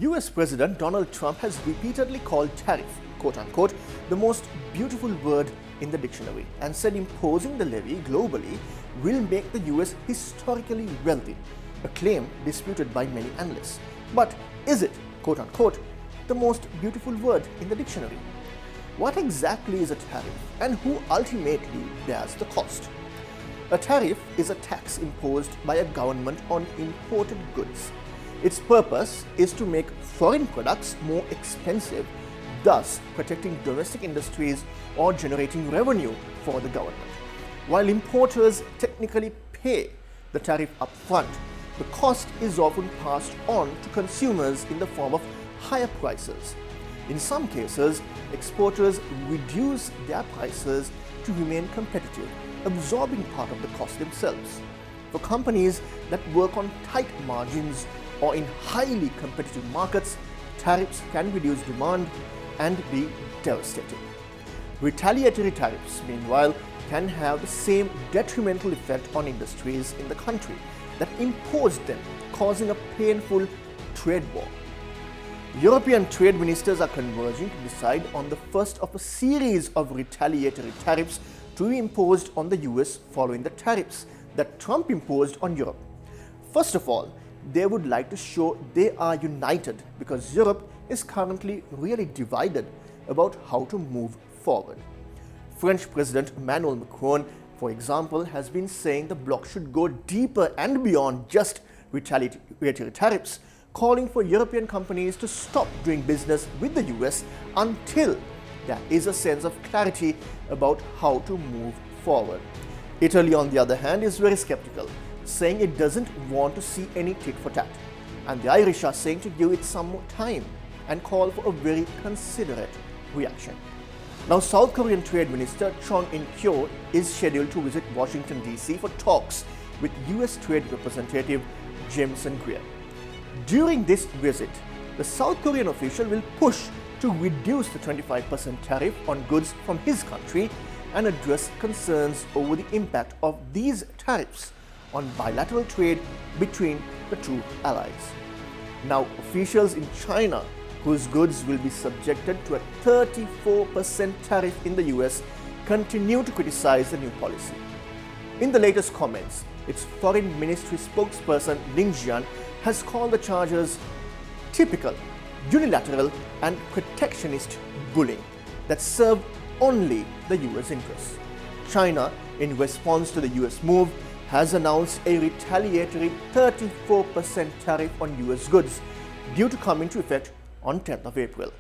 US President Donald Trump has repeatedly called tariff, quote-unquote, the most beautiful word in the dictionary and said imposing the levy globally will make the US historically wealthy, a claim disputed by many analysts. But is it, quote-unquote, the most beautiful word in the dictionary? What exactly is a tariff and who ultimately bears the cost? A tariff is a tax imposed by a government on imported goods. Its purpose is to make foreign products more expensive, thus protecting domestic industries or generating revenue for the government. While importers technically pay the tariff upfront, the cost is often passed on to consumers in the form of higher prices. In some cases, exporters reduce their prices to remain competitive, absorbing part of the cost themselves. For companies that work on tight margins or in highly competitive markets, tariffs can reduce demand and be devastating. Retaliatory tariffs, meanwhile, can have the same detrimental effect on industries in the country that imposed them, causing a painful trade war. European trade ministers are converging to decide on the first of a series of retaliatory tariffs to be imposed on the US following the tariffs that Trump imposed on Europe. First of all, they would like to show they are united because Europe is currently really divided about how to move forward. French President Emmanuel Macron, for example, has been saying the bloc should go deeper and beyond just retaliatory tariffs, calling for European companies to stop doing business with the US until there is a sense of clarity about how to move forward. Italy, on the other hand, is very skeptical, saying it doesn't want to see any tit for tat. And the Irish are saying to give it some more time and call for a very considerate reaction. Now, South Korean Trade Minister Chon In-kyo is scheduled to visit Washington, D.C. for talks with US Trade Representative Jameson Greer. During this visit, the South Korean official will push to reduce the 25% tariff on goods from his country and address concerns over the impact of these tariffs on bilateral trade between the two allies. Now, officials in China, whose goods will be subjected to a 34% tariff in the US, continue to criticize the new policy. In the latest comments, its foreign ministry spokesperson Ling Jian has called the charges typical, unilateral and protectionist bullying that serve only the US interests. China, in response to the US move, has announced a retaliatory 34% tariff on US goods due to come into effect on 10th of April.